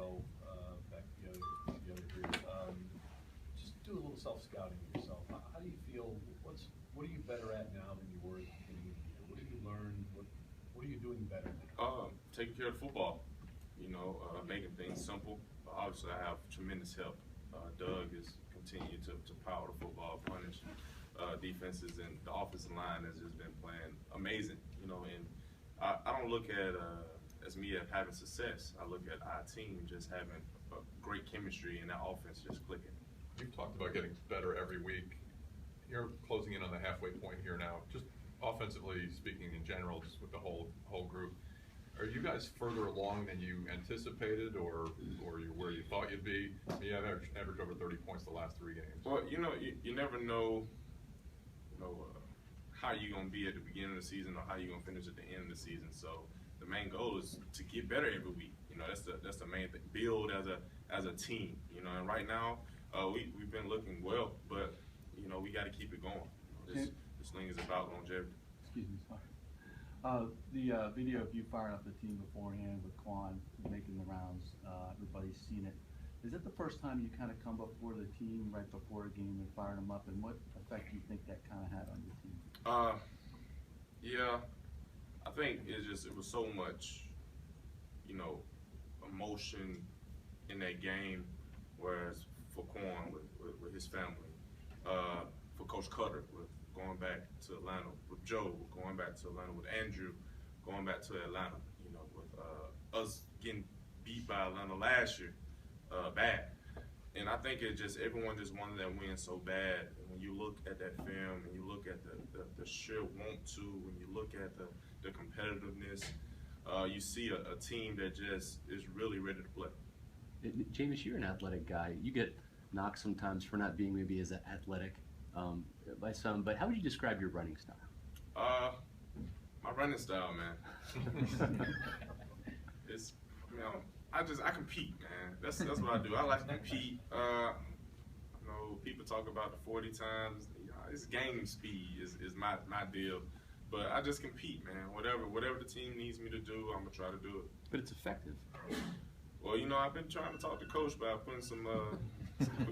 row back the other year. Just do a little self-scouting of yourself. How do you feel? What are you better at now than you were at the beginning of the year? What have you learned? What are you doing better now? Taking care of football. Making things simple. Obviously, I have tremendous help. Doug is continuing to power the football, punish defenses, and the offensive line has just been playing amazing. And I don't look at as me as having success. I look at our team just having a great chemistry and that offense just clicking. You've talked about getting better every week. You're closing in on the halfway point here now. Just offensively speaking, in general, just with the whole group. Are you guys further along than you anticipated, or you're where you thought you'd be? You have averaged over 30 points the last 3 games. Well, you never know, how you're gonna be at the beginning of the season or how you're gonna finish at the end of the season. So the main goal is to get better every week. That's the main thing. Build as a team. And right now we've been looking well, but we got to keep it going. This thing is about longevity. Excuse me, sorry. The video of you firing up the team beforehand with Quan making the rounds, everybody's seen it. Is that the first time you kind of come before the team right before a game and fired them up, and what effect do you think that kind of had on your team? Yeah, I think it was so much, emotion in that game, whereas for Quan with his family, for Coach Cutter with going back to Atlanta, with Joe going back to Atlanta, with Andrew going back to Atlanta, with us getting beat by Atlanta last year, bad. And I think everyone just wanted that win so bad. And when you look at that film and you look at the sheer want to, when you look at the competitiveness, you see a team that just is really ready to play. Jameis, you're an athletic guy. You get knocked sometimes for not being maybe as athletic by some, but how would you describe your running style? My running style, man. I compete, man. That's what I do. I like to compete. People talk about the 40 times. It's game speed is my deal. But I just compete, man. Whatever the team needs me to do, I'm gonna try to do it. But it's effective. Well, I've been trying to talk to Coach about putting some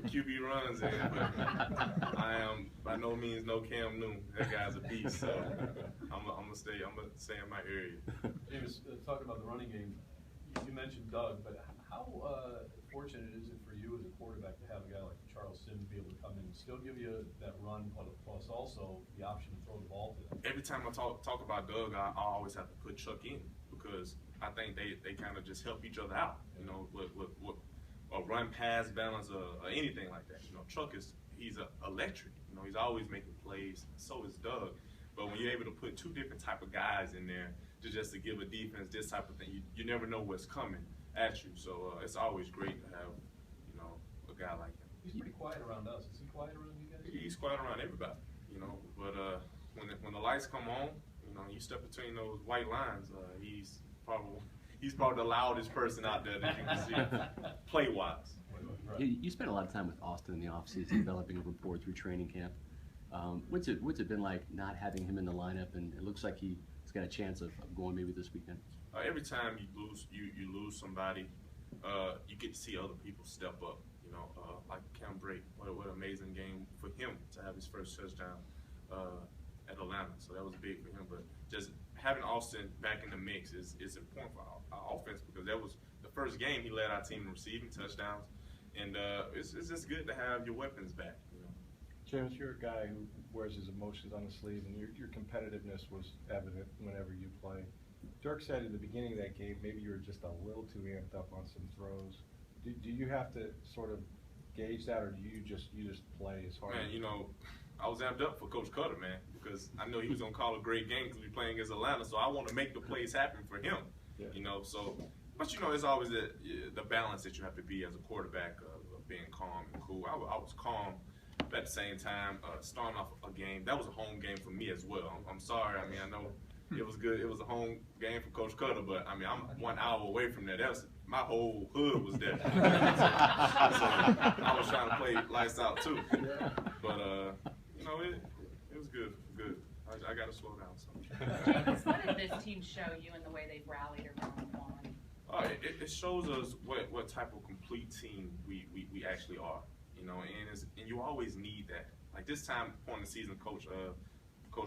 QB runs in, but I am by no means no Cam Newton. That guy's a beast. So I'm gonna stay in my area. James, talking about the running game, you mentioned Doug, but how fortunate is it for you as a quarterback to have a guy like Charles Sims be able to come in and still give you that run, plus also the option to throw the ball to them? Every time I talk about Doug, I always have to put Chuck in because I think they kind of just help each other out, with a run pass balance or anything like that. Chuck he's electric. He's always making plays. So is Doug. But when you're able to put 2 different type of guys in there to give a defense this type of thing, you never know what's coming at you. So it's always great to have a guy like him. He's pretty quiet around us. Is he quiet around you guys? He's quiet around everybody. But when the lights come on, you step between those white lines. He's probably the loudest person out there that you can see play-wise. Right. You spent a lot of time with Austin in the offseason developing a rapport through training camp. What's it been like not having him in the lineup, and it looks like he's got a chance of going maybe this weekend? Every time you lose somebody, you get to see other people step up. Like Cam Drake, what an amazing game for him to have his first touchdown at Atlanta. So that was big for him. But just having Austin back in the mix is important for our offense because that was the first game he led our team in receiving touchdowns, and it's just good to have your weapons back. James, you're a guy who wears his emotions on the sleeve, and your competitiveness was evident whenever you play. Dirk said at the beginning of that game, maybe you were just a little too amped up on some throws. Do you have to sort of gauge that, or do you just play as hard? Man, I was amped up for Coach Cutter, man, because I know he was gonna call a great game because we're playing against Atlanta. So I want to make the plays happen for him. Yeah. But it's always the balance that you have to be as a quarterback of being calm and cool. I was calm. But at the same time, starting off a game, that was a home game for me as well. I'm sorry. I know it was good. It was a home game for Coach Cutter, but I'm 1 hour away from that. My whole hood was there. So I was trying to play lights out too. But it was good. I got to slow down. So. James, what did this team show you in the way they've rallied around Quan? It shows us what type of complete team we actually are, you know, and you always need that. Like this time point in the season, Coach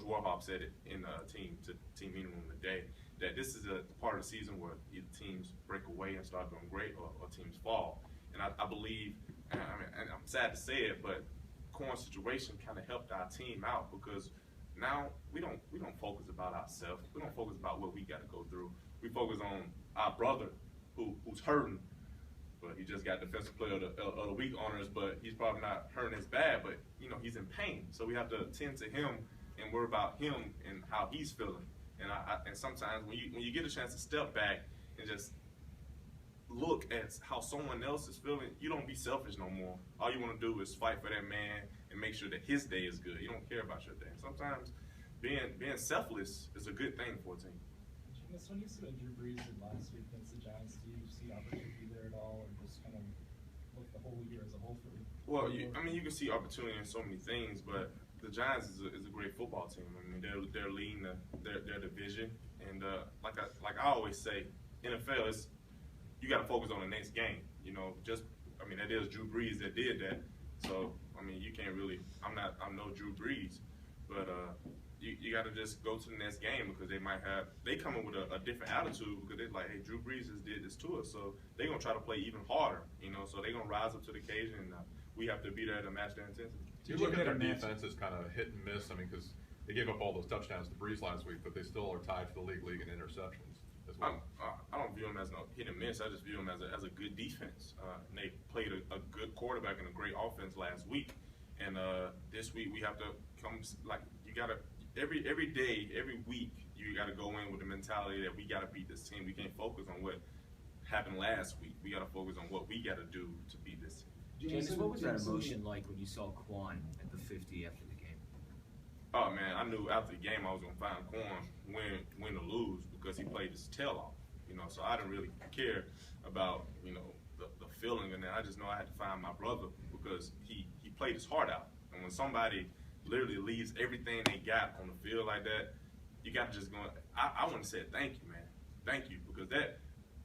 Warhop said it in team meeting room today, that this is a part of the season where either teams break away and start doing great, or teams fall. And I believe, and I'm sad to say it, but Corn's situation kind of helped our team out, because now we don't focus about ourselves. We don't focus about what we got to go through. We focus on our brother who's hurting, but he just got Defensive Player of the Week honors, but he's probably not hurting as bad, but you know he's in pain. So we have to tend to him and worry about him and how he's feeling. And sometimes when you get a chance to step back and just look at how someone else is feeling, you don't be selfish no more. All you want to do is fight for that man and make sure that his day is good. You don't care about your day. Sometimes being selfless is a good thing for a team. Jameis, when you see what Drew Brees did last week against the Giants, do you see opportunity there at all, or just kind of look the whole year as a whole for you? Well, you can see opportunity in so many things, but the Giants is a great football team. I mean, they're leading their division, and like I always say, NFL is, you got to focus on the next game. You know, that is Drew Brees that did that. So I mean, you can't really. I'm no Drew Brees, but you got to just go to the next game, because they come in with a different attitude, because they're like, hey, Drew Brees just did this to us, so they're gonna try to play even harder. You know, so they're gonna rise up to the occasion, and we have to be there to match their intensity. Do you look at their defense as kind of hit and miss? I mean, because they gave up all those touchdowns to Brees last week, but they still are tied for the league in interceptions as well. I don't view them as no hit and miss. I just view them as a good defense. And they played a good quarterback and a great offense last week, and this week we have to come, like, you gotta every day, every week, you gotta go in with the mentality that we gotta beat this team. We can't focus on what happened last week. We gotta focus on what we gotta do to beat this team. Jameis, what was that emotion like when you saw Quan at the 50 after the game? Oh man, I knew after the game I was gonna find Quan win or lose, because he played his tail off. You know, so I didn't really care about, you know, the feeling, and then I just know I had to find my brother, because he played his heart out. And when somebody literally leaves everything they got on the field like that, you got to just go. I want to say thank you, man. Thank you, because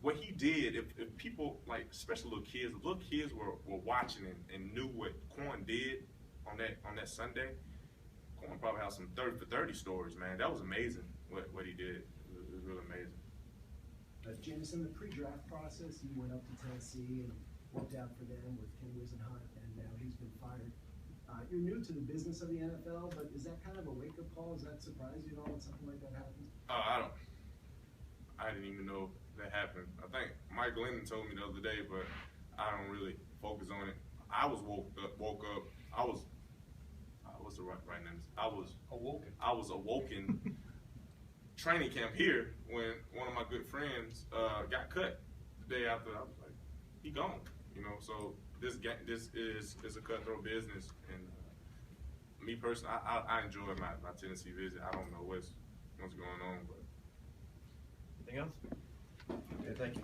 what he did, if people, like, especially little kids were watching and knew what Quan did on that Sunday, Quan probably has some 30 for 30 stories, man. That was amazing what he did. It was really amazing. Jameis, in the pre-draft process, you went up to Tennessee and worked out for them with Ken Wisenhunt, and now he's been fired. You're new to the business of the NFL, but is that kind of a wake-up call? Does that surprise you at all when something like that happens? I didn't even know that happened. I think Mike Glennon told me the other day, but I don't really focus on it. I was woke up. I was what's the right name? I was awoken training camp here when one of my good friends got cut the day after. I was like, he gone. You know, so this is a cutthroat business, and me personally, I enjoy my Tennessee visit. I don't know what's going on, but anything else? Okay, thank you.